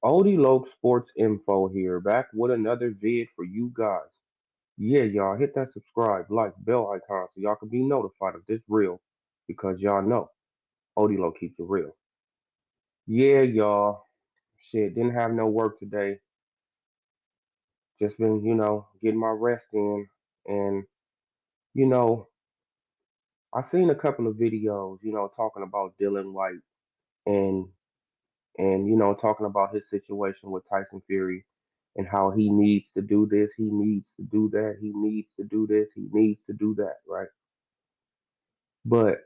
OdeeLoccSportsInfo here, back with another vid for you guys. Yeah, y'all, hit that subscribe, like, bell icon so y'all can be notified of this reel because y'all know OdeeLoc keeps it real. Yeah, y'all, shit, didn't have no work today. Just been, getting my rest in. And, you know, I seen a couple of videos, talking about Dylan White and talking about his situation with Tyson Fury and how he needs to do this, he needs to do that, he needs to do this, he needs to do that, right? But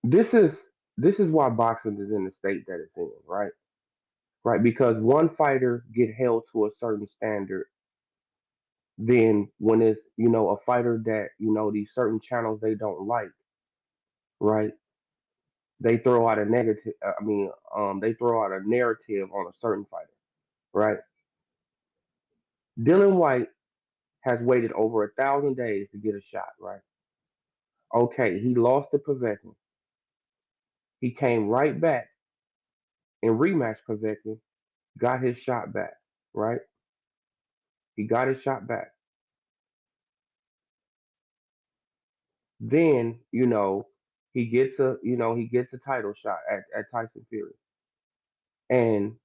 this is this is why boxing is in the state that it's in, right? Right, because one fighter get held to a certain standard, then when it's a fighter that these certain channels they don't like, right? They throw out a negative. They throw out a narrative on a certain fighter, right? Dylan White has waited over 1,000 days to get a shot, right? Okay, he lost to Povetkin. He came right back and rematched Povetkin, got his shot back, right? He got his shot back. Then, he gets a title shot at Tyson Fury. And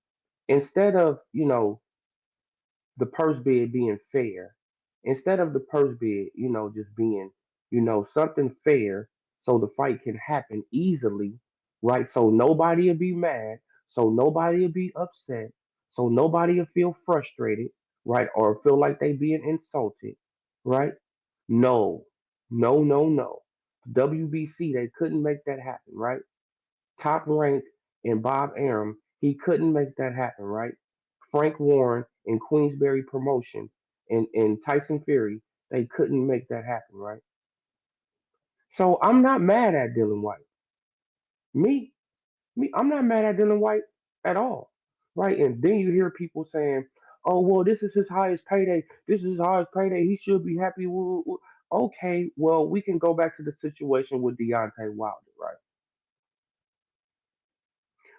instead of, the purse bid being fair, instead of the purse bid, just being, something fair so the fight can happen easily, right? So nobody will be mad, so nobody will be upset, so nobody will feel frustrated, right? Or feel like they being insulted, right? No, no, no, no. WBC, they couldn't make that happen, right? Top Rank and Bob Arum, he couldn't make that happen, right? Frank Warren and Queensberry Promotion and Tyson Fury, they couldn't make that happen, right? So I'm not mad at Dylan White. Me, I'm not mad at Dylan White at all, right? And then you hear people saying, "Oh, well, this is his highest payday. This is his highest payday. He should be happy." Woo, woo." Okay, well, we can go back to the situation with Deontay Wilder, right?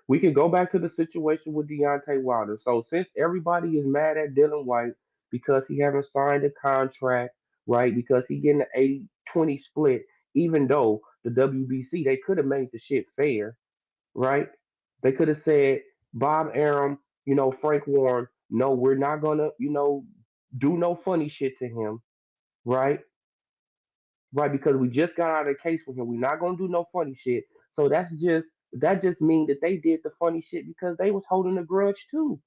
We can go back to the situation with Deontay Wilder. So since everybody is mad at Dylan White because he haven't signed a contract, right? Because he getting an 80-20 split, even though the WBC they could have made the shit fair, right? They could have said Bob Arum, Frank Warren, no, we're not gonna, do no funny shit to him, right? Right, because we just got out of the case with him. We're not gonna do no funny shit. So that just means that they did the funny shit because they was holding a grudge too.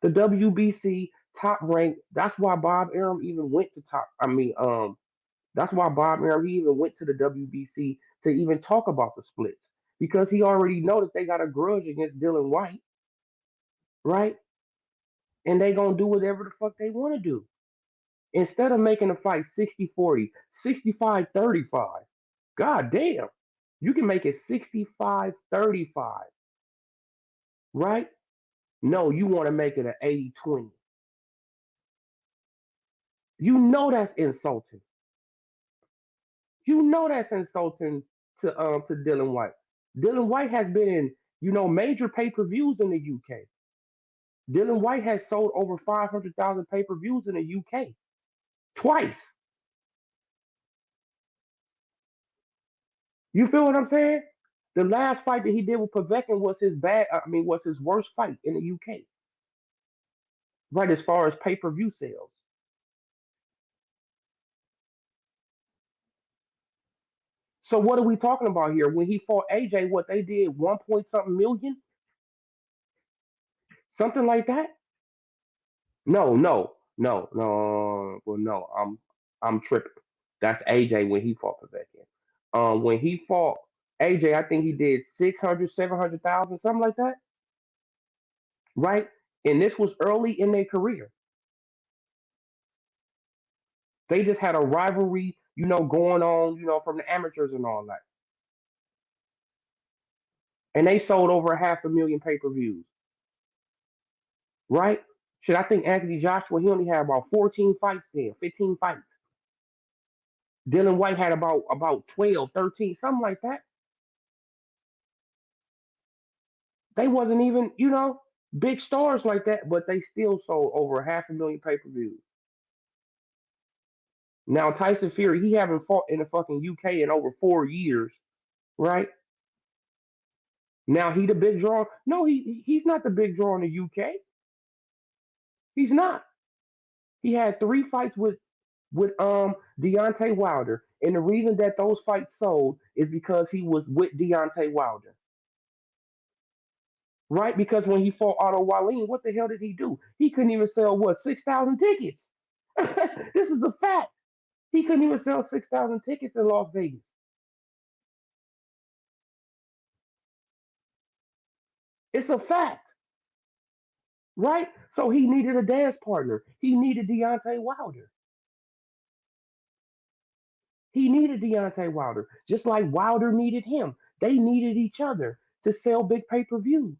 The WBC top rank. That's why Bob Arum even went to top. That's why Bob Arum he even went to the WBC to even talk about the splits because he already know that they got a grudge against Dylan White, right? And they gonna do whatever the fuck they want to do. Instead of making the fight 60-40, 65-35. God damn. You can make it 65-35, right? No, you want to make it an 80-20. You know that's insulting. You know that's insulting to Dylan White. Dylan White has been in, major pay-per-views in the UK. Dylan White has sold over 500,000 pay-per-views in the UK. Twice. You feel what I'm saying? The last fight that he did with Povetkin was his worst fight in the UK, right? As far as pay per view sales. So what are we talking about here? When he fought AJ, what they did 1 point something million, something like that. No, no, no, no. Well, no, I'm tripping. That's AJ when he fought Povetkin. When he fought AJ, I think he did 600, 700,000, something like that, right? And this was early in their career. They just had a rivalry, going on, from the amateurs and all that. And they sold over 500,000 pay-per-views, right? Shit, I think Anthony Joshua, he only had about 14 fights there, 15 fights. Dylan White had about 12, 13, something like that. They wasn't even, big stars like that, but they still sold over 500,000 pay-per-views. Now Tyson Fury, he haven't fought in the fucking UK in over 4 years, right? Now he the big draw. No, he's not the big draw in the UK. He's not. He had 3 fights with Deontay Wilder, and the reason that those fights sold is because he was with Deontay Wilder, right? Because when he fought Otto Wallin, what the hell did he do? He couldn't even sell what 6,000 tickets. This is a fact. He couldn't even sell 6,000 tickets in Las Vegas, it's a fact, right? So he needed a dance partner. He needed Deontay Wilder. He needed Deontay Wilder, just like Wilder needed him. They needed each other to sell big pay-per-views,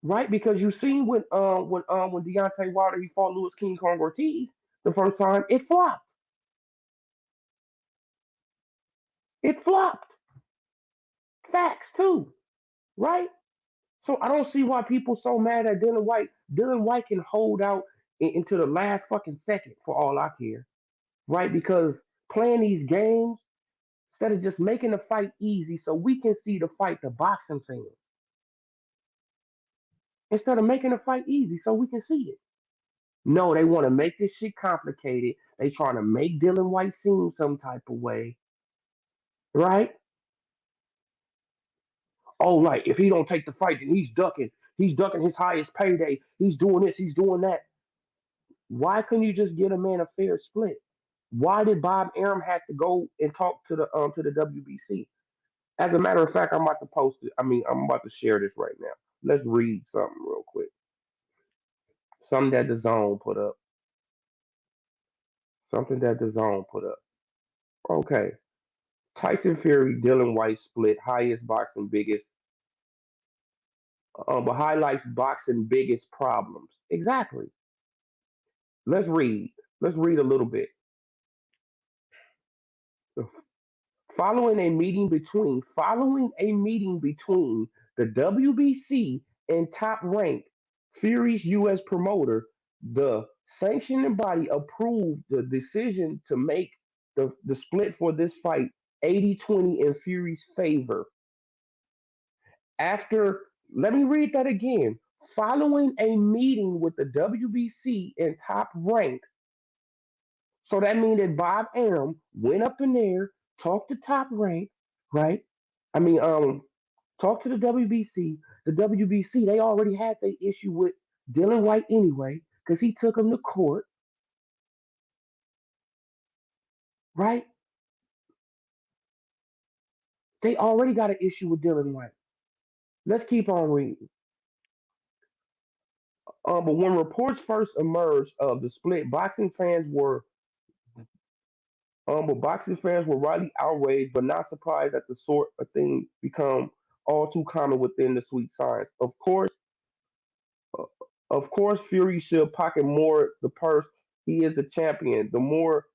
right? Because you seen when Deontay Wilder he fought Louis King Kong Ortiz the first time, it flopped. It flopped. Facts too, right? So I don't see why people so mad at Dylan White. Dylan White can hold out into the last fucking second for all I care, right? Because playing these games instead of just making the fight easy so we can see the fight the boxing fans. Instead of making the fight easy so we can see it. No, they want to make this shit complicated. They trying to make Dylan White seem some type of way, right? Oh, like if he don't take the fight, then he's ducking. He's ducking his highest payday. He's doing this. He's doing that. Why couldn't you just get a man a fair split? Why did Bob Arum have to go and talk to the WBC? As a matter of fact, I'm about to post it. I mean, I'm about to share this right now. Let's read something real quick. Something that the zone put up. Something that the zone put up. Okay. Tyson Fury, Dylan White split, highest boxing biggest, but highlights boxing biggest problems. Exactly. Let's read. Let's read a little bit. Following a meeting between the WBC and top rank Fury's U.S. promoter, the sanctioning body approved the decision to make the split for this fight 80-20 in Fury's favor. After, let me read that again. Following a meeting with the WBC and top rank, so that means that Bob Arum went up in there, talked to top rank, right? I mean, talked to the WBC. The WBC, they already had the issue with Dylan White anyway, because he took him to court, right? They already got an issue with Dylan White. Let's keep on reading. But when reports first emerged of the split, boxing fans were rightly outraged, but not surprised that the sort of thing become all too common within the sweet science. Uh, of course, Fury should pocket more the purse. He is the champion. The more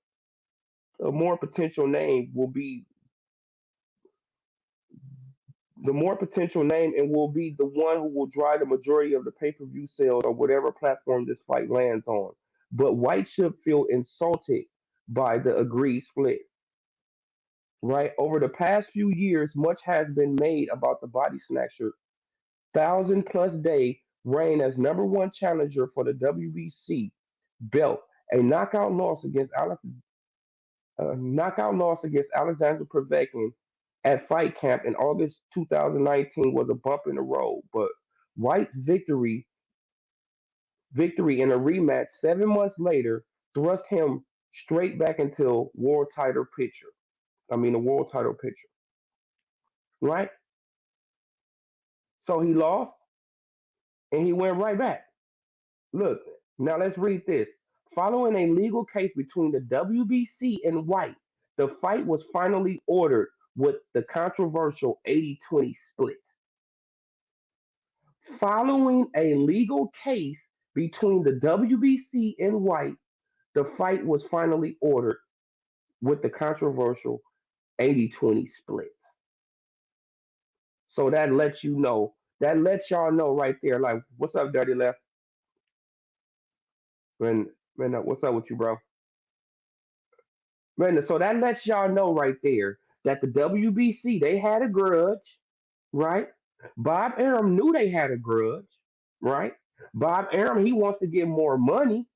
potential name will be the more potential name and will be the one who will drive the majority of the pay-per-view sales on whatever platform this fight lands on. But White should feel insulted by the agreed split. Right? Over the past few years, much has been made about the body snatcher 1,000+ day reign as number one challenger for the WBC belt. A knockout loss against Alexander Povetkin at Fight Camp in August 2019 was a bump in the road, but White's victory in a rematch 7 months later thrust him straight back into world title picture. I mean, the world title picture, right? So he lost and he went right back. Look, now let's read this. Following a legal case between the WBC and White, the fight was finally ordered with the controversial 80-20 split. Following a legal case between the WBC and White, the fight was finally ordered with the controversial 80-20 split. So that lets you know. That lets y'all know right there. Like, what's up, Dirty Left? Man, what's up with you, bro? Man, so that lets y'all know right there that the WBC they had a grudge, right? Bob Arum knew they had a grudge, right? Bob Arum he wants to get more money,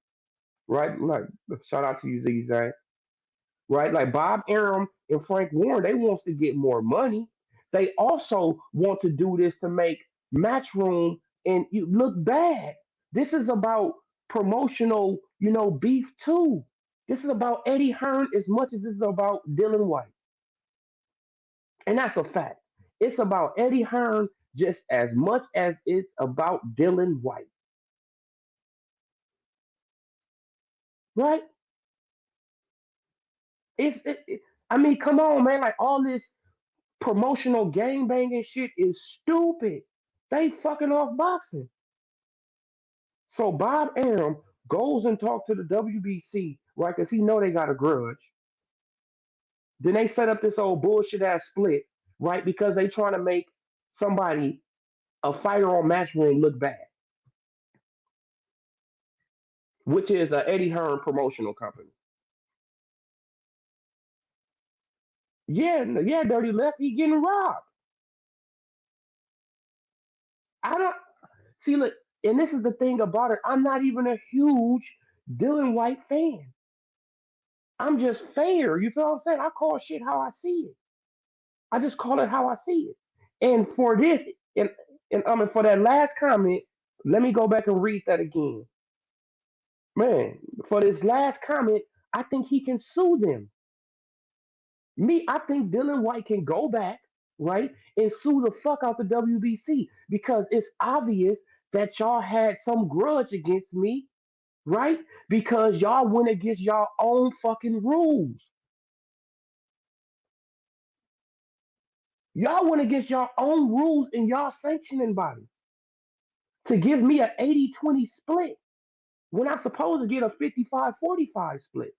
right? Like, shout out to you, Z, right? Like Bob Arum and Frank Warren, they wants to get more money. They also want to do this to make Matchroom and you look bad. This is about promotional, beef too. This is about Eddie Hearn as much as this is about Dylan White, and that's a fact. It's about Eddie Hearn just as much as it's about Dylan White, right? I mean, come on, man! Like all this promotional gang banging shit is stupid. They fucking off boxing. So Bob Arum goes and talks to the WBC, right? Because he know they got a grudge. Then they set up this old bullshit ass split, right? Because they trying to make somebody, a fighter on Matchroom, look bad, which is a Eddie Hearn promotional company. Yeah, yeah, Dirty Left, he getting robbed. I don't see. Look, and this is the thing about it. I'm not even a huge Dylan White fan. I'm just fair. You feel what I'm saying? I call shit how I see it. I just call it how I see it. And for this, and I mean for that last comment, let me go back and read that again. Man, for this last comment, I think he can sue them. Me, I think Dylan White can go back, right, and sue the fuck out the WBC because it's obvious that y'all had some grudge against me, right? Because y'all went against y'all own fucking rules. Y'all went against your own rules and y'all sanctioning body to give me an 80-20 split when I'm supposed to get a 55-45 split.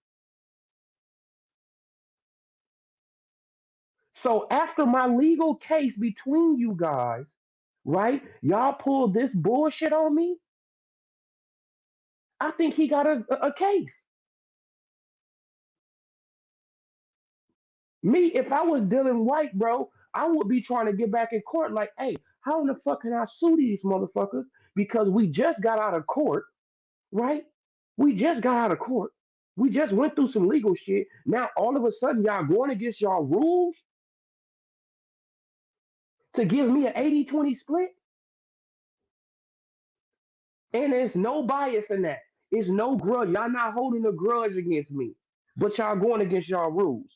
So after my legal case between you guys, right, y'all pulled this bullshit on me. I think he got a case. Me, if I was Dylan White, bro, I would be trying to get back in court like, hey, how in the fuck can I sue these motherfuckers? Because we just got out of court, right? We just got out of court. We just went through some legal shit. Now all of a sudden y'all going against y'all rules to give me an 80-20 split? And there's no bias in that. It's no grudge. Y'all not holding a grudge against me. But y'all going against y'all rules.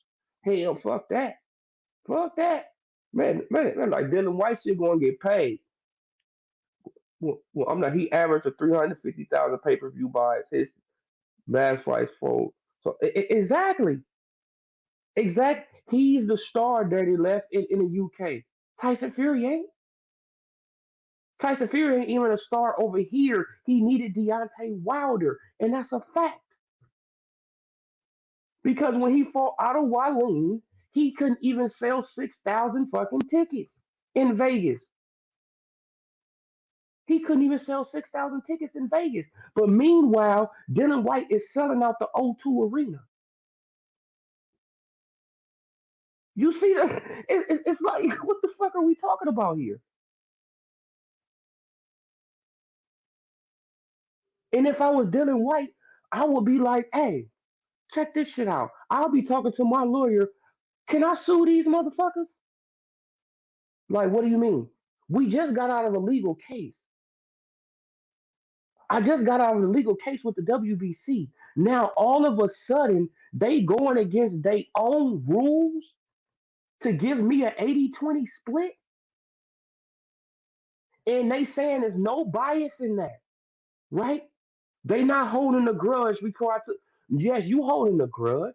Hell, fuck that. Fuck that. Man, like Dylan White shit going to get paid. Well, I'm not. He averaged a 350,000 pay per view buys. His last fight for. So exactly, exact. He's the star Dirty Left in the UK. Tyson Fury ain't. Tyson Fury ain't even a star over here. He needed Deontay Wilder, and that's a fact. Because when he fought Otto Wallin, he couldn't even sell 6,000 fucking tickets in Vegas. He couldn't even sell 6,000 tickets in Vegas. But meanwhile, Dylan White is selling out the O2 Arena. You see that? It's like, what the fuck are we talking about here? And if I was Dylan White, I would be like, hey, check this shit out. I'll be talking to my lawyer. Can I sue these motherfuckers? Like, what do you mean? We just got out of a legal case. I just got out of the legal case with the WBC. Now all of a sudden they going against their own rules to give me an 80-20 split, and they saying there's no bias in that, right? They not holding a grudge because I took. Yes, you holding a grudge.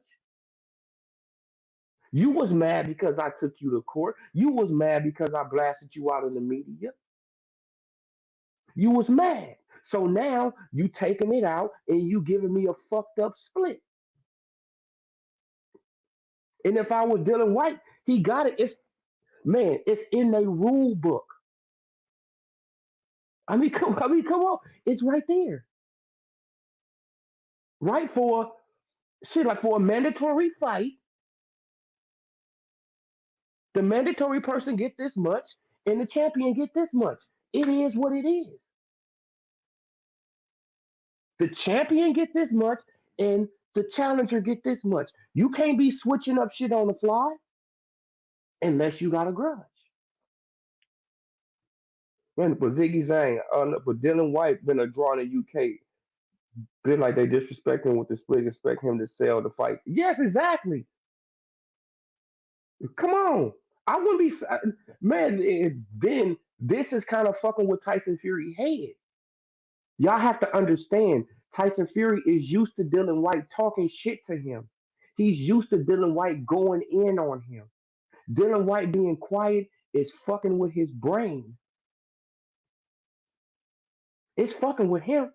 You was mad because I took you to court. You was mad because I blasted you out in the media. You was mad. So now you taking it out and you giving me a fucked up split. And if I was Dylan White, he got it. Man, it's in their rule book. Come on, it's right there, right? For shit, like for a mandatory fight, the mandatory person get this much, and the champion get this much. It is what it is. The champion get this much, and the challenger get this much. You can't be switching up shit on the fly unless you got a grudge. Man, but Ziggy Zhang, but Dylan White been a draw in the UK. Been like they disrespecting with the split, expect him to sell the fight. Yes, exactly. Come on. I wouldn't be, man. Then this is kind of fucking with Tyson Fury head. Y'all have to understand. Tyson Fury is used to Dylan White talking shit to him. He's used to Dylan White going in on him. Dylan White being quiet is fucking with his brain. It's fucking with him.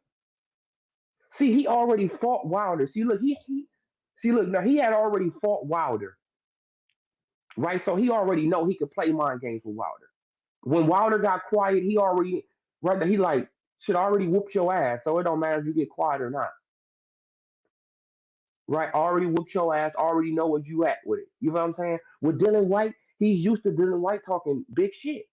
See, he already fought Wilder. See, look, now he had already fought Wilder, right? So he already know he could play mind games with Wilder. When Wilder got quiet, he already right there, he like should already whoop your ass. So it don't matter if you get quiet or not. Right? Already whooped your ass, already know where you at with it. You know what I'm saying? With Dylan White, he's used to Dylan White talking big shit.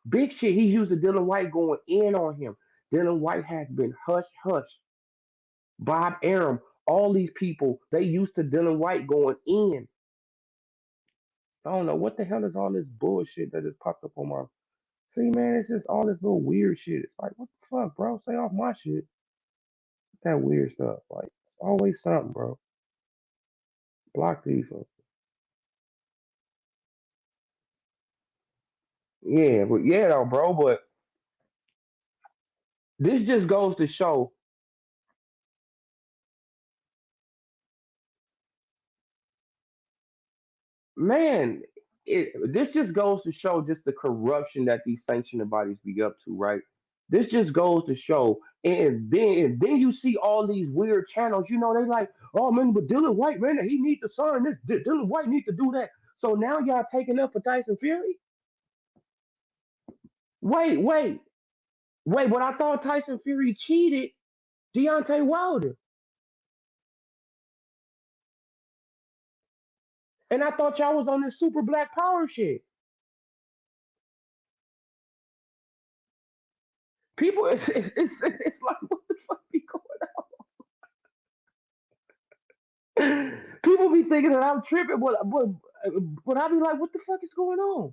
Big shit. He's used to Dylan White going in on him. Dylan White has been hush hush. Bob Arum, all these people, they used to Dylan White going in. I don't know what the hell is all this bullshit that just popped up on my. See, man, it's just all this little weird shit. It's like, what the fuck, bro? Stay off my shit. That weird stuff. Like, it's always something, bro. Block these. Yeah, but yeah, though, bro. But this just goes to show, man. This just goes to show just the corruption that these sanctioning bodies be up to, right? This just goes to show, and then you see all these weird channels. They like, oh man, but Dylan White, man, he need to sign this. Dylan White need to do that. So now y'all taking up for Tyson Fury? Wait, wait, wait. But I thought Tyson Fury cheated Deontay Wilder, and I thought y'all was on this super black power shit. People, it's like, what the fuck be going on? People be thinking that I'm tripping, but I be like, what the fuck is going on?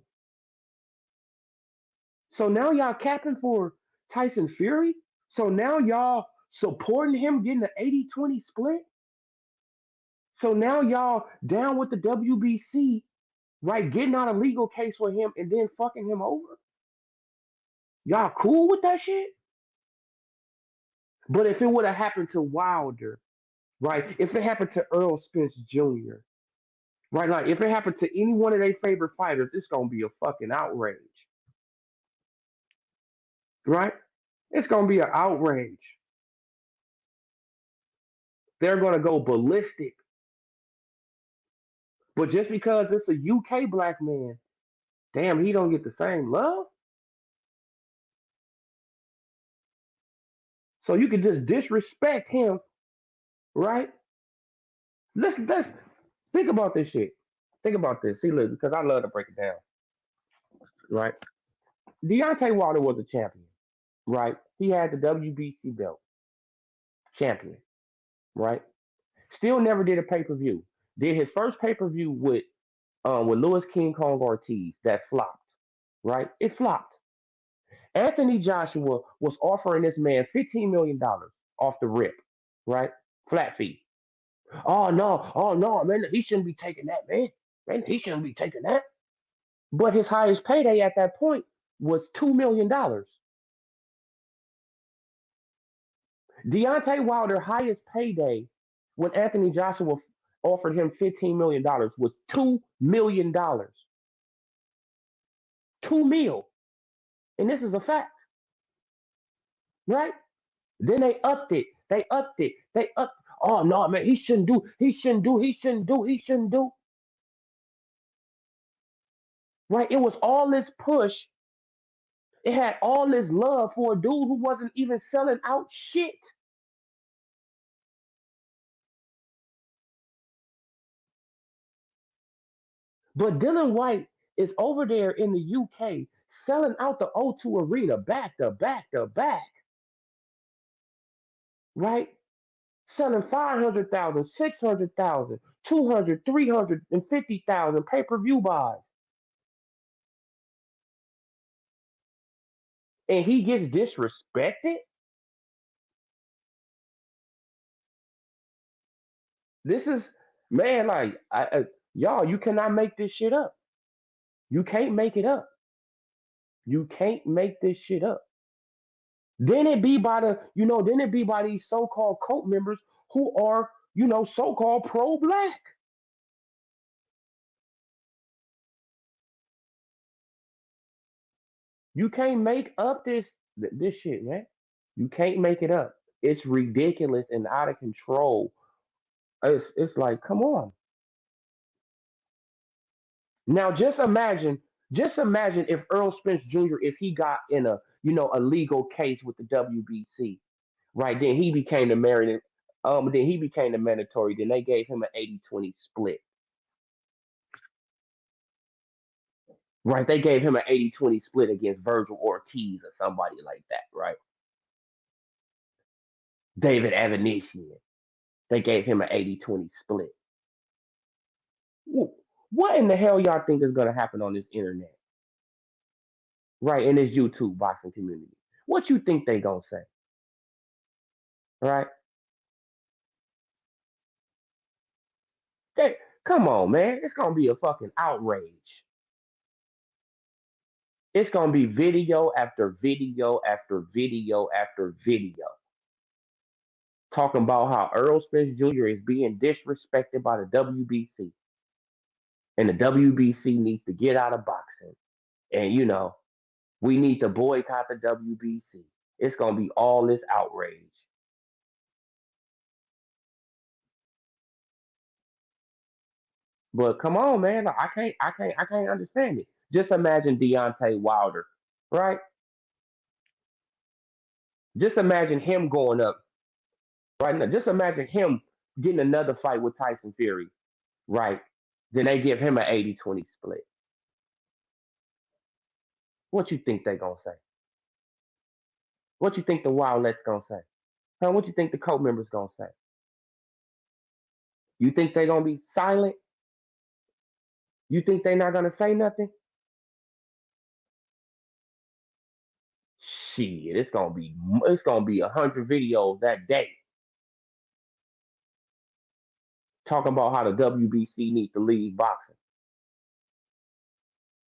So now y'all capping for Tyson Fury? So now y'all supporting him getting an 80-20 split? So now y'all down with the WBC, right? Getting out a legal case for him and then fucking him over? Y'all cool with that shit? But if it would have happened to Wilder, right? If it happened to Earl Spence Jr., right? Like if it happened to any one of their favorite fighters, it's gonna be a fucking outrage, right? It's gonna be an outrage. They're gonna go ballistic. But just because it's a UK black man, damn, he don't get the same love. So you can just disrespect him, right? Let's think about this shit. Think about this. See, look, because I love to break it down, right? Deontay Wilder was a champion, right? He had the WBC belt, champion, right? Still never did a pay per view. Did his first pay per view with Louis King Kong Ortiz that flopped, right? It flopped. Anthony Joshua was offering this man $15 million off the rip, right? Flat fee. Oh no, man, he shouldn't be taking that, man. Man, he shouldn't be taking that. But his highest payday at that point was $2 million. Deontay Wilder' highest payday when Anthony Joshua offered him $15 million was $2 million. 2 mil. And this is a fact, right? Then they upped it. They upped it. They upped. Oh no, man, he shouldn't do. He shouldn't do. He shouldn't do. He shouldn't do. right? It was all this push. It had all this love for a dude who wasn't even selling out shit. But Dylan White is over there in the UK selling out the O2 Arena back to back to back, right? Selling 500,000, 600,000, 200, 350,000 pay-per-view buys. And he gets disrespected? This is, man, like, y'all, you cannot make this shit up. You can't make it up. You can't make this shit up. Then it be by then it be by these so-called cult members who are, so-called pro-black. You can't make up this shit, man. You can't make it up. It's ridiculous and out of control. It's like, come on. Now just imagine if Earl Spence Jr. if he got in a legal case with the WBC, right? Then he became the mandatory. Then they gave him an 80-20 split. Right, they gave him an 80-20 split against Virgil Ortiz or somebody like that, right? David Evanesian. They gave him an 80-20 split. What in the hell y'all think is gonna happen on this internet? Right, in this YouTube boxing community. What you think they gonna say? Right? They, come on, man. It's gonna be a fucking outrage. It's gonna be video after video after video after video talking about how Earl Spence Jr. is being disrespected by the WBC. And the WBC needs to get out of boxing. And we need to boycott the WBC. It's gonna be all this outrage. But come on, man, like, I can't understand it. Just imagine Deontay Wilder, right? Just imagine him going up right now. Just imagine him getting another fight with Tyson Fury, right? Then they give him an 80-20 split. What you think they gonna say? What you think the Wildlet's gonna say? Huh? What you think the co members gonna say? You think they gonna be silent? You think they not gonna say nothing? Shit, it's gonna be 100 videos that day talking about how the WBC needs to leave boxing.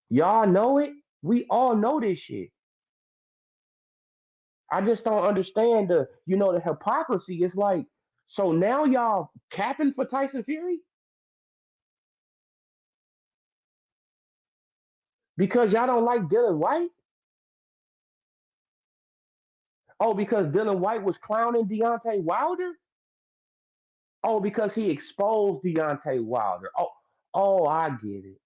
Y'all know it. We all know this shit. I just don't understand the hypocrisy. It's like, so now y'all capping for Tyson Fury because y'all don't like Dylan White? Oh, because Dylan White was clowning Deontay Wilder? Oh, because he exposed Deontay Wilder. Oh, I get it.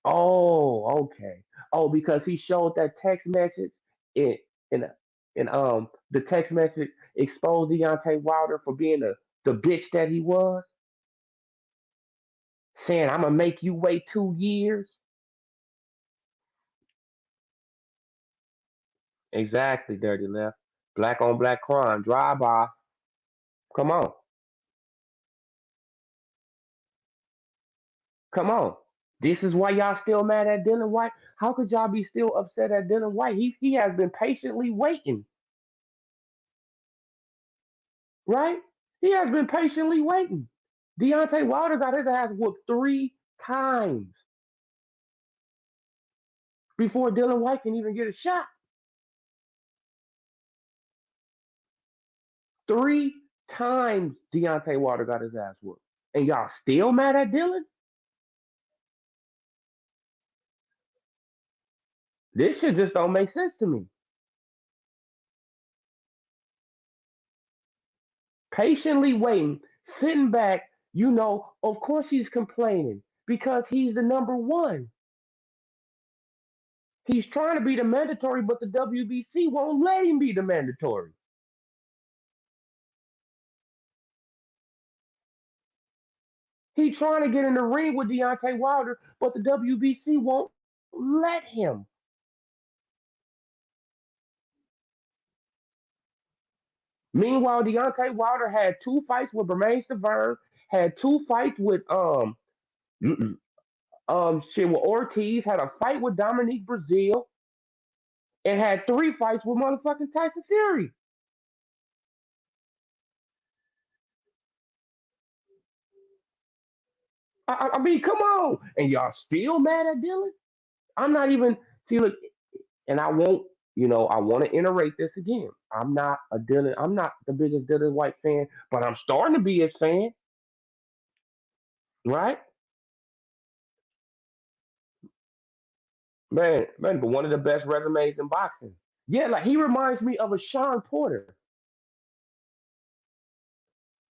Oh, okay. Oh, because he showed that text message in in the text message exposed Deontay Wilder for being the bitch that he was, saying I'm gonna make you wait 2 years. Exactly, dirty left. Black on black crime. Drive by. Come on. Come on. This is why y'all still mad at Dylan White. How could y'all be still upset at Dylan White? He has been patiently waiting, right? He has been patiently waiting. Deontay Wilder got his ass whooped 3 times before Dylan White can even get a shot. 3 times Deontay Wilder got his ass whooped. And y'all still mad at Dylan? This shit just don't make sense to me. Patiently waiting, sitting back, of course he's complaining because he's the number one. He's trying to be the mandatory, but the WBC won't let him be the mandatory. He's trying to get in the ring with Deontay Wilder, but the WBC won't let him. Meanwhile, Deontay Wilder had two fights with Bermain Stavern, had two fights with shit with Ortiz, had a fight with Dominique Brazil, and had three fights with motherfucking Tyson Fury. I mean, come on, and y'all still mad at Dylan? I'm not even see look, and I won't. I want to iterate this again. I'm not a Dylan. I'm not the biggest Dylan White fan, but I'm starting to be his fan, right? Man, but one of the best resumes in boxing. Yeah, like he reminds me of a Sean Porter.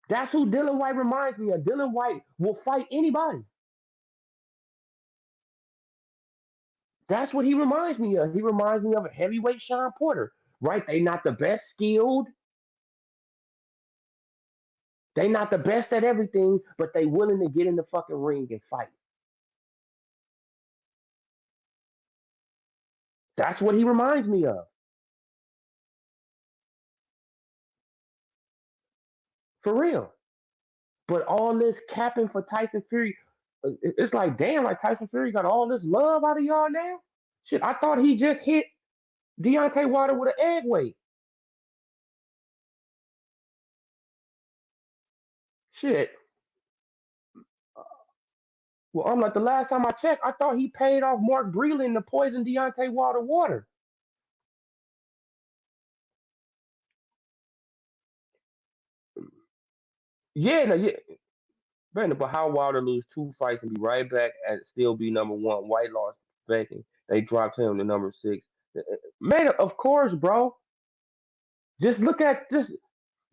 That's who Dylan White reminds me of. Dylan White will fight anybody. That's what he reminds me of. He reminds me of a heavyweight Sean Porter, right? They not the best skilled, they not the best at everything, but they willing to get in the fucking ring and fight. That's what he reminds me of, for real. But all this capping for Tyson Fury, it's like damn, like Tyson Fury got all this love out of y'all now. Shit, I thought he just hit Deontay Wilder with an egg weight. Shit. Well, I'm like the last time I checked, I thought he paid off Mark Breland to poison Deontay Wilder water. Yeah, no, yeah, man. But how Wilder lose two fights and be right back and still be number one? White lost vacant. They dropped him to number six. Man, of course, bro. Just look at this.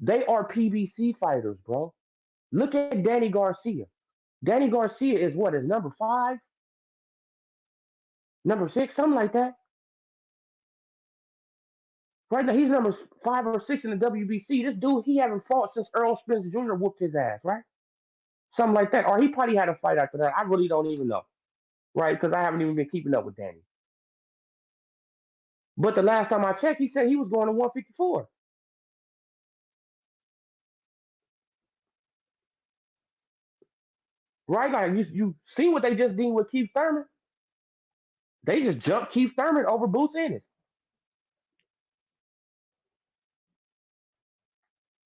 They are PBC fighters, bro. Look at Danny Garcia. Danny Garcia is what is number five, number six, something like that. Right now, he's number five or six in the WBC. This dude, he haven't fought since Earl Spence Jr. whooped his ass, right? Something like that. Or he probably had a fight after that. I really don't even know, right? Because I haven't even been keeping up with Danny. But the last time I checked, he said he was going to 154, right? Like you see what they just did with Keith Thurman? They just jumped Keith Thurman over Boots Ennis,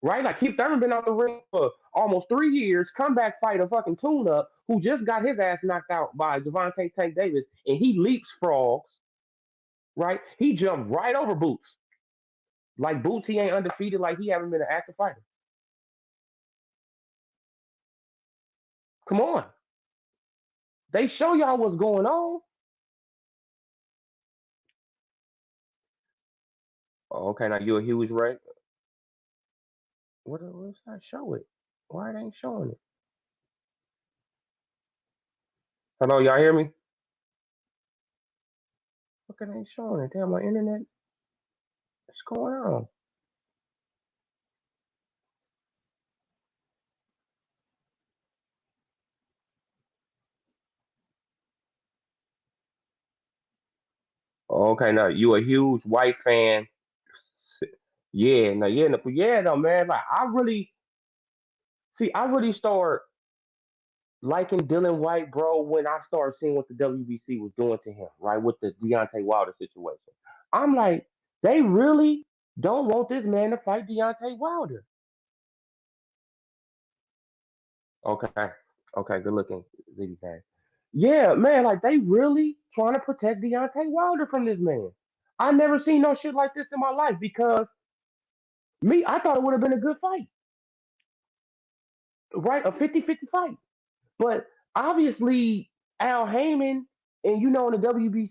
right? Like Keith Thurman been out the ring for almost 3 years, comeback fight a fucking tune-up who just got his ass knocked out by Javante Tank Davis, and he leaps frogs, right? He jumped right over Boots. Like Boots, he ain't undefeated. Like he haven't been an active fighter. Come on, they show y'all what's going on. Oh, okay, now you're a huge rank. What's that show it? Why it ain't showing it? Hello, y'all hear me? Look, it ain't showing it. Damn, my internet. What's going on? Oh, okay, now you a huge White fan. Yeah, no, yeah, no, yeah, no, man. Like I really see. I really start liking Dylan White, bro, when I started seeing what the WBC was doing to him, right, with the Deontay Wilder situation. I'm like, they really don't want this man to fight Deontay Wilder. Okay, okay, good looking, Ziggy saying. Yeah, man, like they really trying to protect Deontay Wilder from this man. I never seen no shit like this in my life because me, I thought it would have been a good fight, right? A 50-50 fight. But obviously, Al Heyman and in the WBC,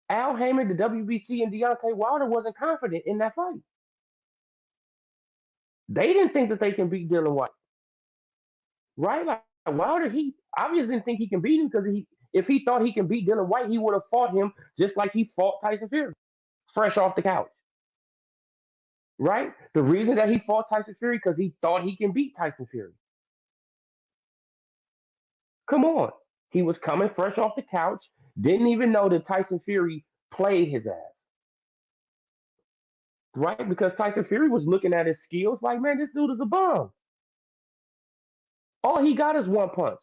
Al Heyman, the WBC, and Deontay Wilder wasn't confident in that fight. They didn't think that they can beat Dylan White, right? Like Wilder, he obviously didn't think he can beat him because If he thought he can beat Dylan White, he would have fought him just like he fought Tyson Fury, fresh off the couch, right? The reason that he fought Tyson Fury because he thought he can beat Tyson Fury. Come on, he was coming fresh off the couch, didn't even know that Tyson Fury played his ass, right? Because Tyson Fury was looking at his skills like, man, this dude is a bum. All he got is one punch.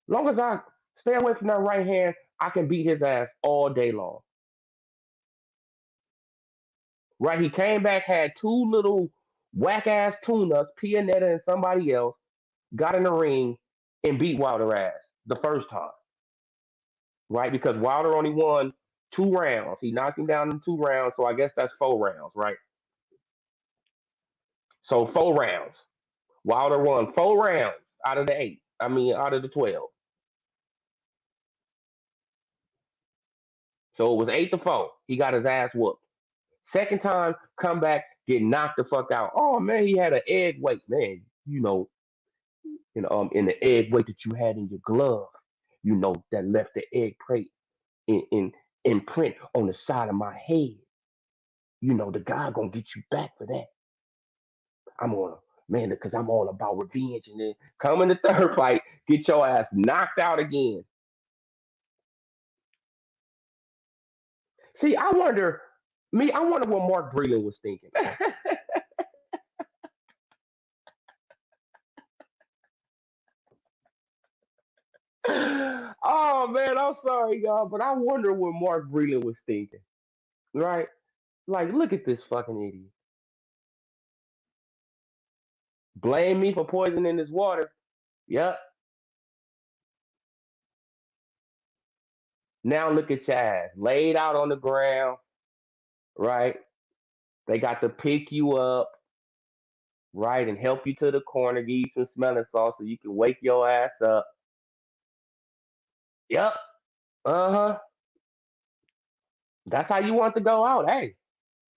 Long as I stay away from that right hand, I can beat his ass all day long. Right? He came back, had two little whack ass tune-ups, Pianetta and somebody else, got in the ring and beat Wilder ass the first time. Right? Because Wilder only won 2 rounds. He knocked him down in 2 rounds, so I guess that's 4 rounds, right? So 4 rounds. Wilder won 4 rounds out of the eight. I mean, out of the 12. So it was 8-4. He got his ass whooped. Second time, come back, get knocked the fuck out. Oh man, he had an egg weight, man. In the egg weight that you had in your glove, that left the egg plate in imprint on the side of my head. The guy gonna get you back for that. I'm on man, because I'm all about revenge. And then come in the third fight, get your ass knocked out again. See, I wonder what Mark Breland was thinking. Oh man, I'm sorry, y'all, but I wonder what Mark Breland was thinking. Right? Like, look at this fucking idiot. Blame me for poisoning his water. Yep. Now look at your ass. Laid out on the ground, right? They got to pick you up, right, and help you to the corner, give you some smelling sauce so you can wake your ass up. Yep. Uh-huh. That's how you want to go out. Hey,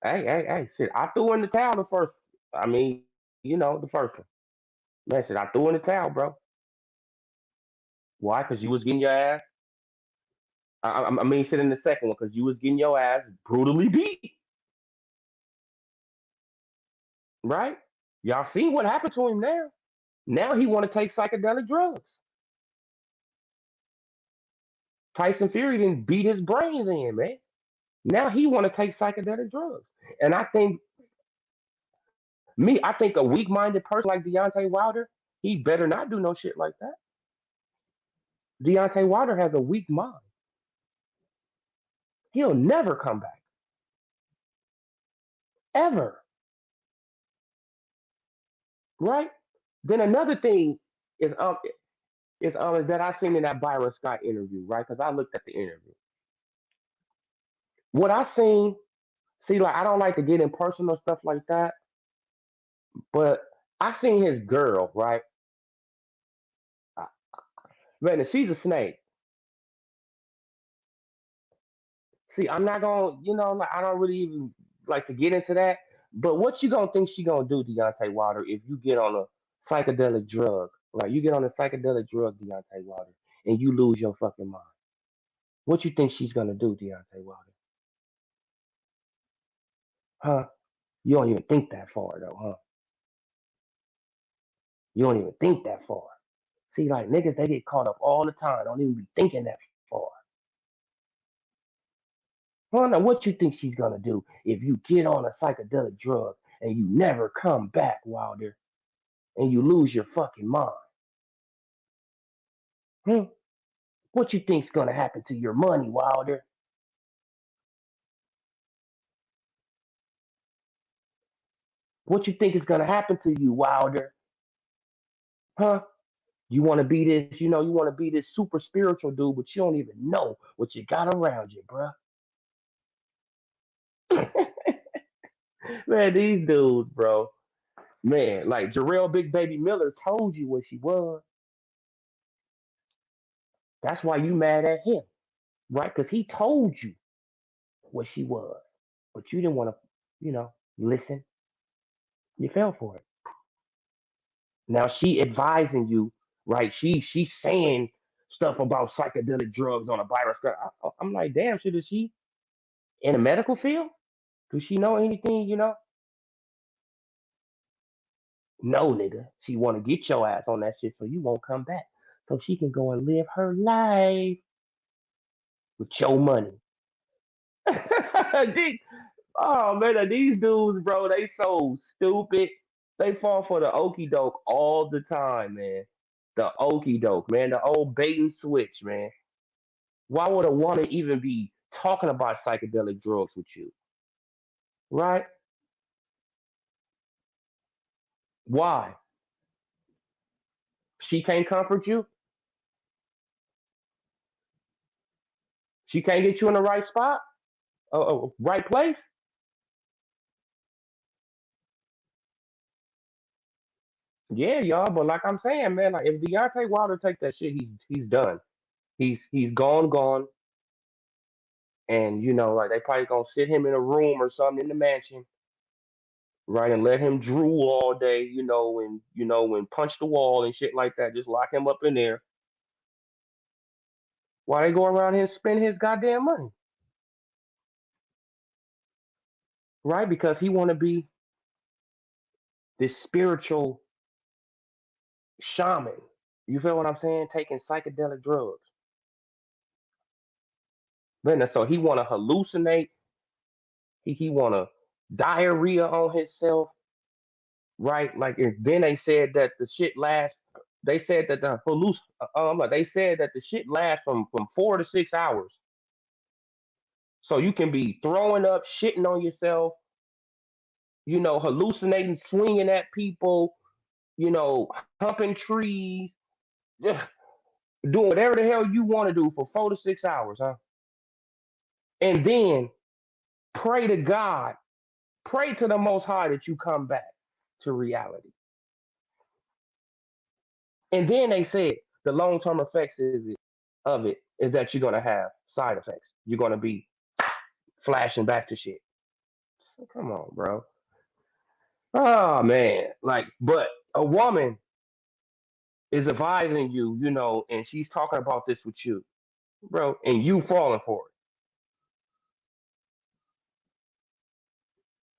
shit. I threw in the towel the first. I mean, the first one. Man, shit, I threw in the towel, bro. Why? Because you was getting your ass. I mean, shit in the second one because you was getting your ass brutally beat, right? Y'all see what happened to him now? Now he want to take psychedelic drugs. Tyson Fury didn't beat his brains in, man. Now he want to take psychedelic drugs, and I think a weak-minded person like Deontay Wilder, he better not do no shit like that. Deontay Wilder has a weak mind. He'll never come back, ever, right? Then another thing is is that I seen in that Byron Scott interview, right? Because I looked at the interview. What I seen, see, like I don't like to get in personal stuff like that, but I seen his girl, right? Uh, Man, she's a snake. See, I'm not gonna, like I don't really even like to get into that. But what you gonna think she gonna do, Deontay Wilder, if you get on a psychedelic drug? Like you get on a psychedelic drug, Deontay Wilder, and you lose your fucking mind. What you think she's gonna do, Deontay Wilder? Huh? You don't even think that far though, huh? You don't even think that far. See, like niggas, they get caught up all the time. Don't even be thinking that far. Well, now what you think she's gonna do if you get on a psychedelic drug and you never come back, Wilder, and you lose your fucking mind? Hmm? What you think's gonna happen to your money, Wilder? What you think is gonna happen to you, Wilder? Huh? You want to be this, you want to be this super spiritual dude, but you don't even know what you got around you, bruh. Man, these dudes, bro. Man, like Jarrell Big Baby Miller told you what she was. That's why you mad at him, right? Because he told you what she was, but you didn't want to, listen. You fell for it. Now she advising you, right? She's saying stuff about psychedelic drugs on a virus. I'm like, damn, shit, is she in the medical field? Does she know anything? No, nigga. She want to get your ass on that shit so you won't come back, so she can go and live her life with your money. Gee, oh man, these dudes, bro, they so stupid. They fall for the okey doke all the time, man. The okey doke, man. The old bait and switch, man. Why would a woman even be talking about psychedelic drugs with you? Right? Why? She can't comfort you? She can't get you in the right spot? Right place? Yeah, y'all. But like I'm saying, man, like if Deontay Wilder take that shit, he's done. He's gone, and like they probably gonna sit him in a room or something in the mansion, right, and let him drool all day, and punch the wall and shit like that. Just lock him up in there. Why they go around here and spend his goddamn money, right? Because he want to be this spiritual shaman. You feel what I'm saying? Taking psychedelic drugs. Then so he want to hallucinate. He want to diarrhea on himself, right? Like and then they said that the shit lasts. They said that they said that the shit lasts from 4 to 6 hours. So you can be throwing up, shitting on yourself, hallucinating, swinging at people, humping trees, doing whatever the hell you want to do for 4 to 6 hours, huh? And then pray to God, pray to the Most High that you come back to reality. And then they said the long term effects of it is that you're gonna have side effects. You're gonna be flashing back to shit. So come on, bro. Oh man, like, but a woman is advising you, and she's talking about this with you, bro, and you falling for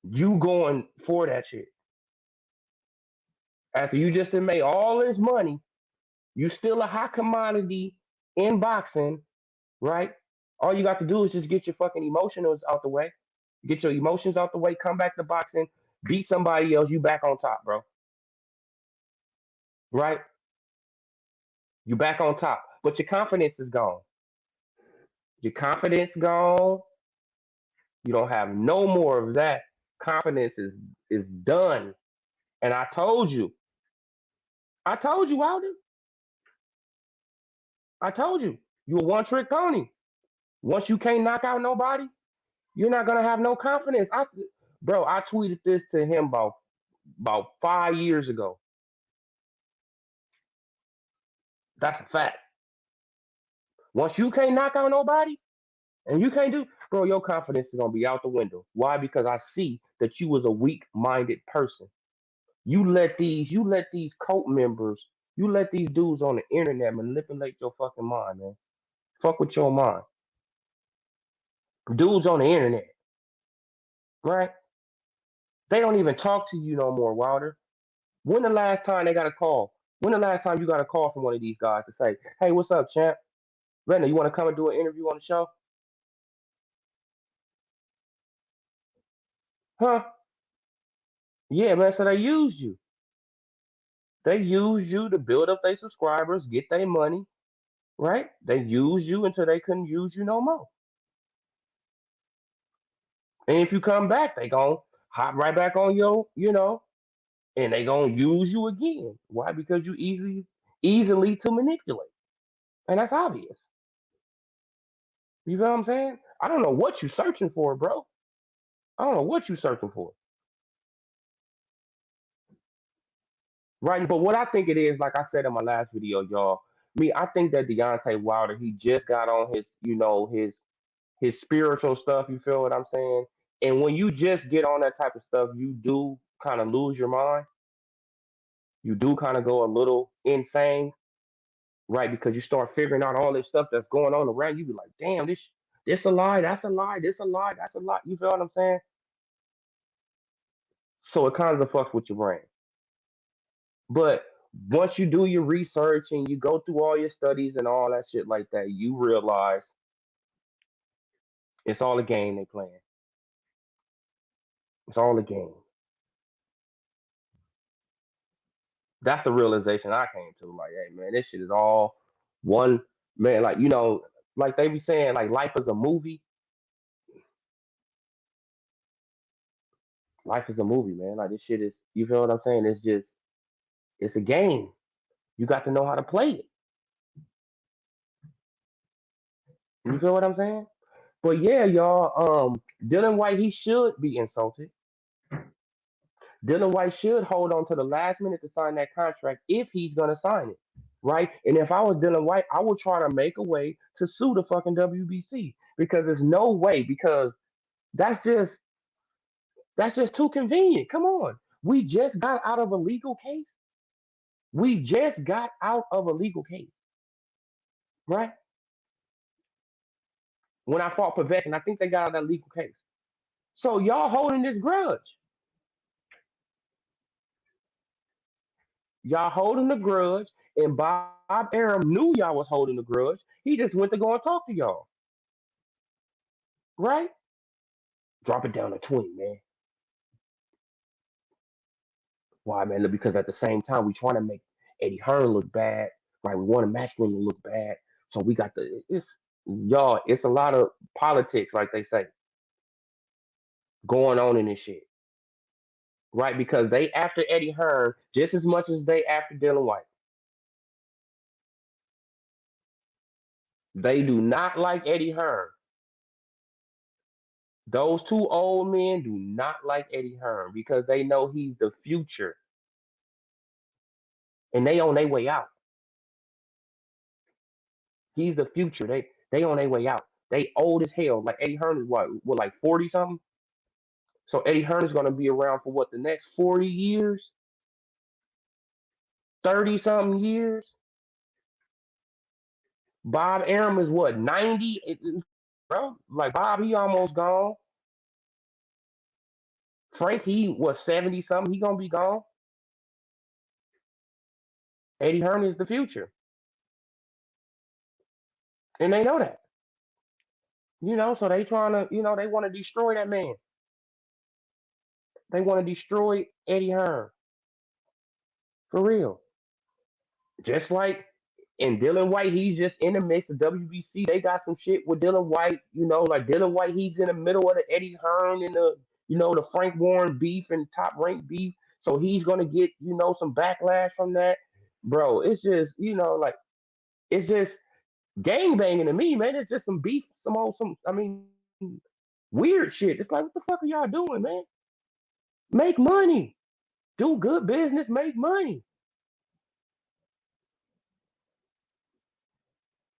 it. You going for that shit after you just done made all this money. You still a hot commodity in boxing, right? All you got to do is just get your fucking emotions out the way. Get your emotions out the way. Come back to boxing. Beat somebody else. You back on top, bro. Right? You back on top. But your confidence is gone. Your confidence gone. You don't have no more of that. Confidence is done. And I told you. I told you, Wilder. I told you. You a one trick pony. Once you can't knock out nobody, you're not gonna have no confidence. Bro, I tweeted this to him about 5 years ago. That's a fact. Once you can't knock out nobody and you can't do, bro, your confidence is gonna be out the window. Why? Because I see that you was a weak-minded person. You let these cult members, you let these dudes on the internet manipulate your fucking mind, man. Fuck with your mind. Dudes on the internet, right? They don't even talk to you no more, Wilder. When the last time they got a call? When the last time you got a call from one of these guys to say, "Hey, what's up, champ? Rena, you want to come and do an interview on the show?" Huh? Yeah, man. So they use you. They use you to build up their subscribers, get their money, right? They use you until they couldn't use you no more. And if you come back, they gon' hop right back on and they gonna use you again. Why? Because you easily to manipulate, and that's obvious. You know what I'm saying? I don't know what you searching for, bro. I don't know what you searching for, right? But what I think it is, like I said in my last video, y'all. I think that Deontay Wilder, he just got on his spiritual stuff. You feel what I'm saying? And when you just get on that type of stuff, you do kind of lose your mind. You do kind of go a little insane, right? Because you start figuring out all this stuff that's going on around you. Be like, damn, this a lie, that's a lie, this a lie, that's a lie. You feel what I'm saying? So it kind of fucks with your brain. But once you do your research and you go through all your studies and all that shit like that, you realize it's all a game they playing. It's all a game. That's the realization I came to. Like, hey man, this shit is all one man. Like like they be saying, like life is a movie. Life is a movie, man. Like this shit is. You feel what I'm saying? It's a game. You got to know how to play it. You feel what I'm saying? But yeah, y'all. Dylan White, he should be insulted. Dylan White should hold on to the last minute to sign that contract if he's gonna sign it, right? And if I was Dylan White, I would try to make a way to sue the fucking WBC because there's no way because that's just that's just too convenient. Come on, we just got out of a legal case. We just got out of a legal case, right? When I fought Pavek, and I think they got out of that legal case. So y'all holding this grudge. Y'all holding the grudge, and Bob Arum knew y'all was holding the grudge. He just went to go and talk to y'all, right? Drop it down to 20, man. Why, man? Because at the same time, we trying to make Eddie Hearn look bad, right? We want Matchroom to look bad, so we got it's y'all. It's a lot of politics, like they say, going on in this shit, right? Because they after Eddie Hearn just as much as they after Dylan White. They do not like Eddie Hearn. Those two old men do not like Eddie Hearn because they know he's the future and they on their way out. He's the future. They on their way out. They old as hell. Like Eddie Hearn is what like 40 something? So Eddie Hearn is gonna be around for what the next 40 years, 30 something years. Bob Arum is what 90? Bro, like Bob, he almost gone. Frank, he was 70 something. He gonna be gone. Eddie Hearn is the future. And they know that. So they trying to, they want to destroy that man. They want to destroy Eddie Hearn for real. Just like and Dylan White, he's just in the mix of WBC. They got some shit with Dylan White, like Dylan White, he's in the middle of the Eddie Hearn and the Frank Warren beef and top rank beef. So he's gonna get, some backlash from that. Bro, it's just, like it's just gang banging to me, man. It's just some beef, I mean, weird shit. It's like, what the fuck are y'all doing, man? Make money. Do good business, make money.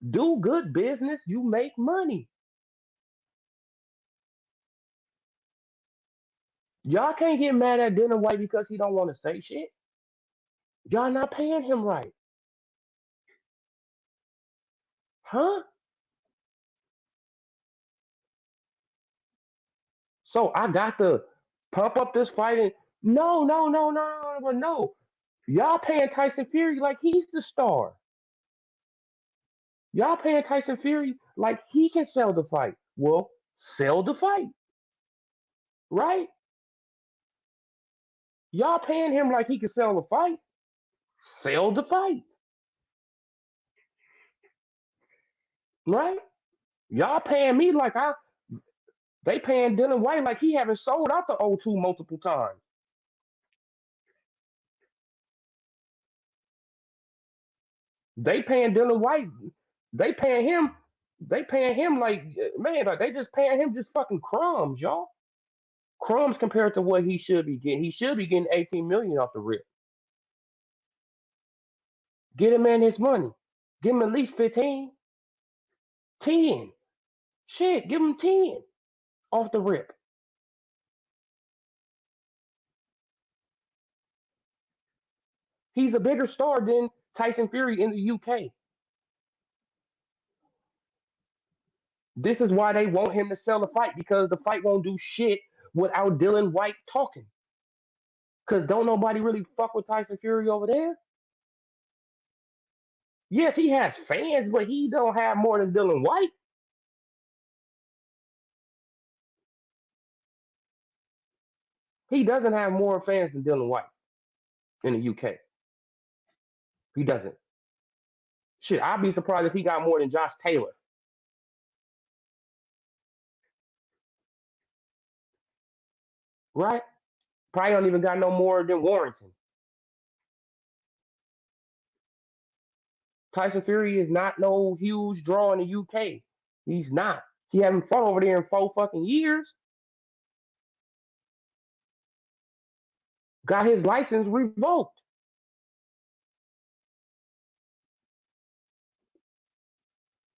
Do good business, you make money. Y'all can't get mad at Dylan White because he don't want to say shit. Y'all not paying him right. Huh? So I got to pump up this fight and no, no, no, no, no, no, no. Y'all paying Tyson Fury like he's the star. Y'all paying Tyson Fury like he can sell the fight. Well, sell the fight, right? Y'all paying him like he can sell the fight. Sell the fight, right? Y'all paying me like they paying Dylan White like he haven't sold out the O2 multiple times. They paying Dylan White. They paying him. They paying him like man. Like they just paying him just fucking crumbs, y'all. Crumbs compared to what he should be getting. He should be getting 18 million off the rip. Get a man his money. Give him at least 15, 10. Shit, give him 10 off the rip. He's a bigger star than Tyson Fury in the UK. This is why they want him to sell the fight because the fight won't do shit without Dylan White talking. Because don't nobody really fuck with Tyson Fury over there. Yes, he has fans, but he don't have more than Dylan White. He doesn't have more fans than Dylan White in the UK. He doesn't. Shit, I'd be surprised if he got more than Josh Taylor, right? Probably don't even got no more than Warrington. Tyson Fury is not no huge draw in the UK. He's not. He haven't fought over there in 4 fucking years. Got his license revoked.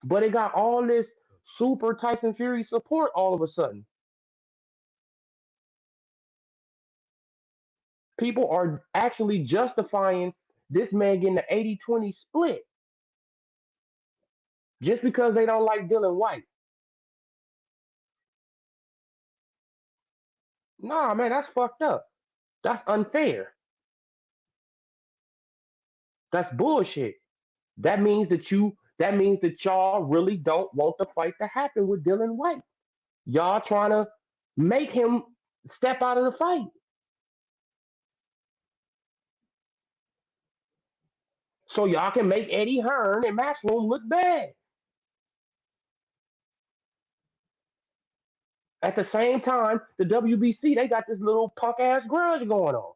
But it got all this super Tyson Fury support all of a sudden. People are actually justifying this man getting an 80-20 split just because they don't like Dylan White. Nah, man, that's fucked up. That's unfair. That's bullshit. That means that y'all really don't want the fight to happen with Dylan White. Y'all trying to make him step out of the fight. So y'all can make Eddie Hearn and Matchroom look bad. At the same time, the WBC, they got this little punk ass grudge going on.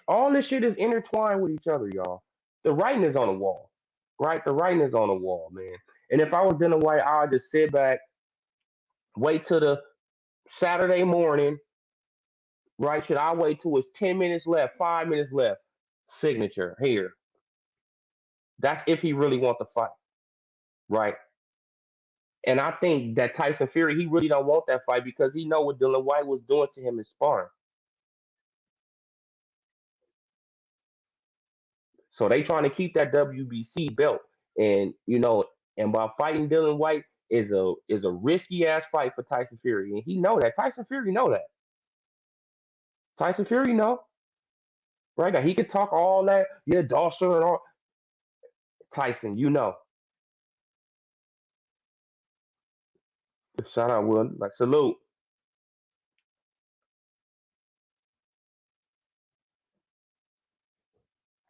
All this shit is intertwined with each other, y'all. The writing is on the wall, right? The writing is on the wall, man. And if I was Dylan White, I would just sit back, wait till the Saturday morning, right? Should I wait till it's 10 minutes left, 5 minutes left? Signature here. That's if he really wants to fight, right? And I think that Tyson Fury, he really don't want that fight because he know what Dylan White was doing to him in sparring. So they trying to keep that WBC belt, and and by fighting Dylan White is a risky ass fight for Tyson Fury, and he know that. Tyson Fury know that. Tyson Fury know, right? Now he could talk all that, yeah, Dawson and all. Tyson, you know. Shout out, Will. Like salute.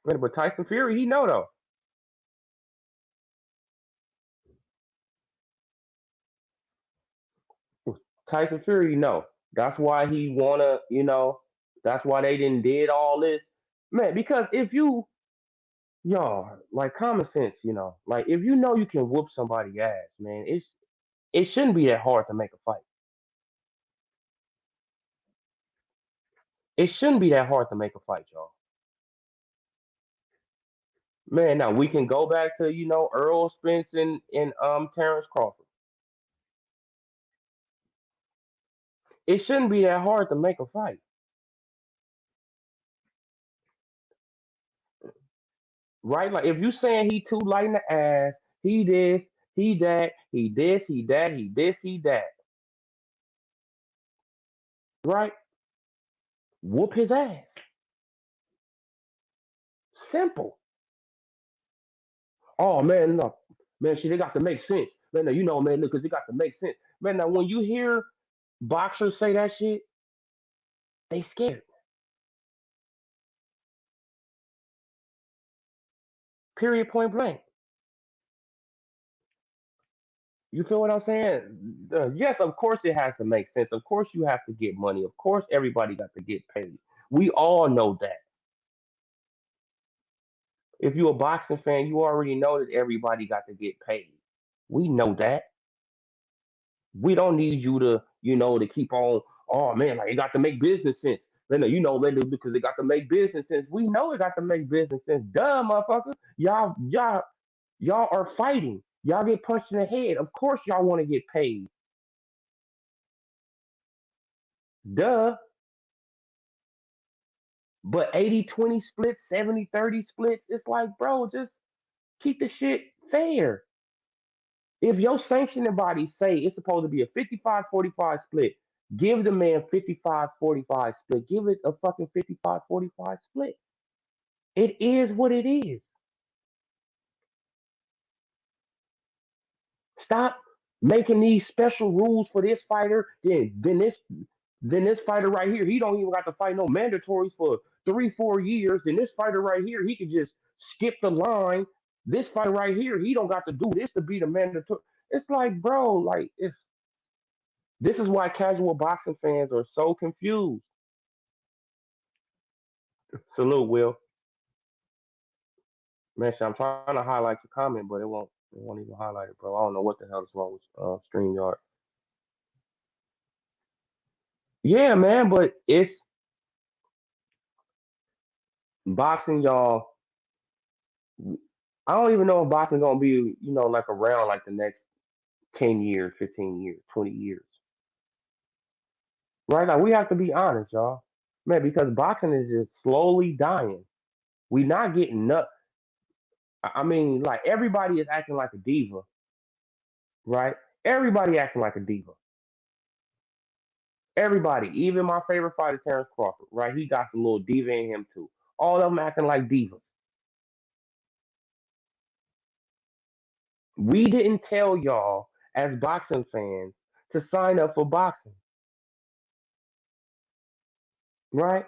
But Tyson Fury, he know though. Tyson Fury, know. That's why he wanna, that's why they didn't did all this. Man, because if y'all, like common sense, like if you know you can whoop somebody ass, man, it shouldn't be that hard to make a fight. It shouldn't be that hard to make a fight, y'all. Man, now we can go back to, Earl Spence and Terrence Crawford. It shouldn't be that hard to make a fight. Right? Like if you saying he too light in the ass, he this, he that, he this, he that, he this, he that. Right? Whoop his ass. Simple. Oh man, no. Man, shit, they got to make sense. Man, no, man, look, cause it got to make sense. Man, now when you hear boxers say that shit, they scared. Period point blank. You feel what I'm saying? Yes, of course it has to make sense. Of course you have to get money. Of course everybody got to get paid. We all know that. If you're a boxing fan, you already know that everybody got to get paid. We know that. We don't need you to keep on, oh man, like it got to make business sense. Then man, because it got to make business sense. We know it got to make business sense. Duh, motherfucker. Y'all are fighting. Y'all get punched in the head. Of course y'all want to get paid. Duh. But 80-20 splits, 70-30 splits, it's like, bro, just Keep the shit fair. If your sanctioning body say it's supposed to be a 55-45 split, give the man 55-45 split. Give it a fucking 55-45 split. It is what it is. Stop making these special rules for this fighter. Then this fighter right here, he don't even got to fight no mandatories for 3-4 years. And this fighter right here, he could just skip the line. This fighter right here, he don't got to do this to be the mandatory. It's like, bro, like it's this is why casual boxing fans are so confused. Salute, Will. Man, shit, I'm trying to highlight your comment, but it won't even highlight it, bro. I don't know what the hell is wrong with StreamYard. Yeah, man, but it's boxing, y'all. I don't even know if boxing gonna be, like around like the next 10 years, 15 years, 20 years, right? Like we have to be honest, y'all, man, because boxing is just slowly dying. We not getting up. I mean, like everybody is acting like a diva, right? Everybody acting like a diva. Everybody, even my favorite fighter, Terrence Crawford, right? He got some little diva in him too. All of them acting like divas. We didn't tell y'all as boxing fans to sign up for boxing, right?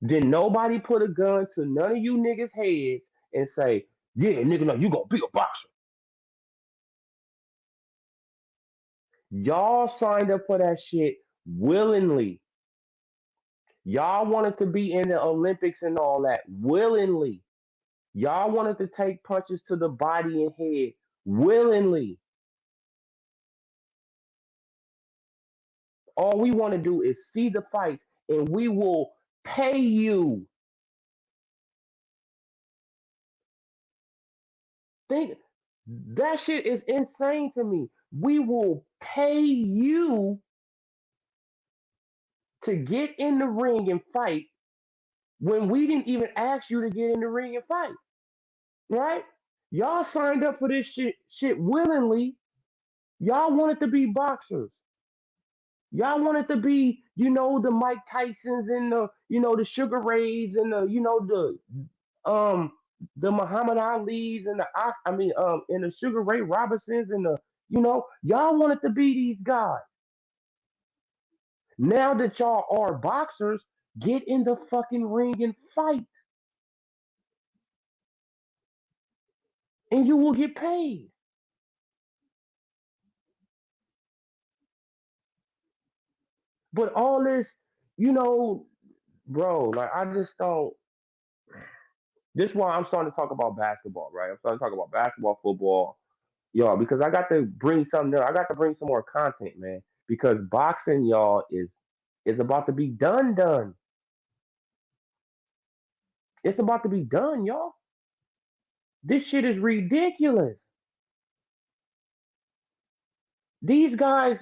Did nobody put a gun to none of you niggas' heads and say, yeah, nigga, no, you gonna be a boxer. Y'all signed up for that shit willingly. Y'all wanted to be in the Olympics and all that willingly. Y'all wanted to take punches to the body and head willingly. All we want to do is see the fights and we will pay you. Think that shit is insane to me. We will pay you to get in the ring and fight when we didn't even ask you to get in the ring and fight, right? Y'all signed up for this shit willingly. Y'all wanted to be boxers. Y'all wanted to be, the Mike Tysons and the Sugar Rays and um the Muhammad Ali's and and the Sugar Ray Robinsons and y'all wanted to be these guys. Now that y'all are boxers, get in the fucking ring and fight, and you will get paid. But all this, you know, bro, like I just don't. This is why I'm starting to talk about basketball, right? I'm starting to talk about basketball, football, y'all, because I got to bring something there. I got to bring some more content, man. Because boxing, y'all, is about to be done. It's about to be done, y'all. This shit is ridiculous. These guys,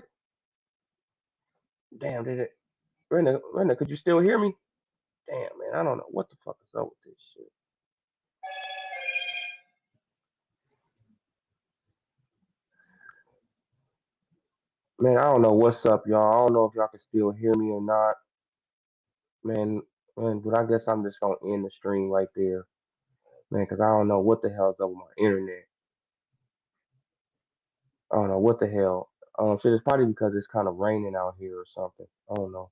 damn, did it? Rena, could you still hear me? Damn, man, I don't know what the fuck is up with this shit. Man, I don't know what's up, y'all. I don't know if y'all can still hear me or not, man. Man, but I guess I'm just gonna end the stream right there, man, because I don't know what the hell's up with my internet. I don't know what the hell. So it's probably because it's kind of raining out here or something. I don't know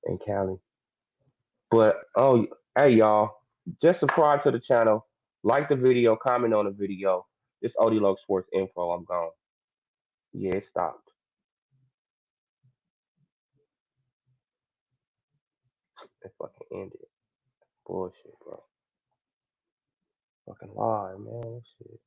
in Cali. But hey y'all, just subscribe to the channel, like the video, comment on the video. This OdeeLoccSportsInfo. I'm gone. Yeah, it stopped. It fucking ended. Bullshit, bro. Fucking lie, man. Shit.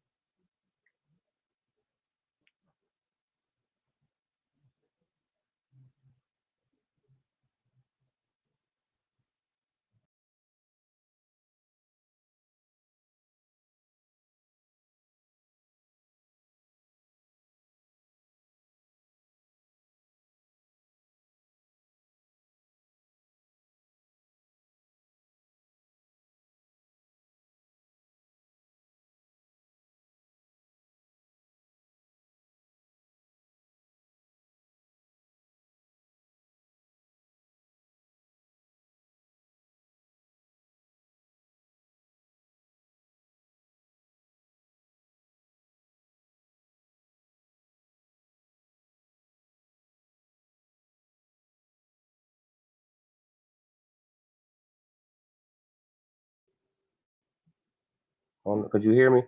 Could you hear me?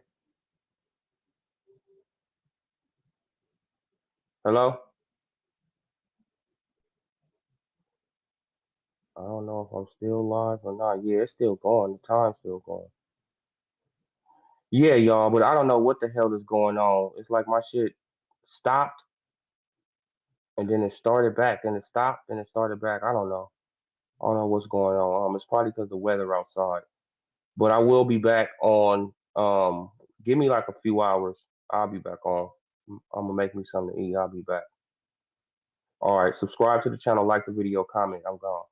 Hello? I don't know if I'm still live or not. Yeah, it's still going. The time's still going. Yeah, y'all, but I don't know what the hell is going on. It's like my shit stopped and then it started back, then it stopped, and it started back. I don't know. I don't know what's going on. It's probably because the weather outside. But I will be back on. Give me like a few hours. I'll be back on. I'm gonna make me something to eat. I'll be back. All right. Subscribe to the channel, like the video, comment. I'm gone.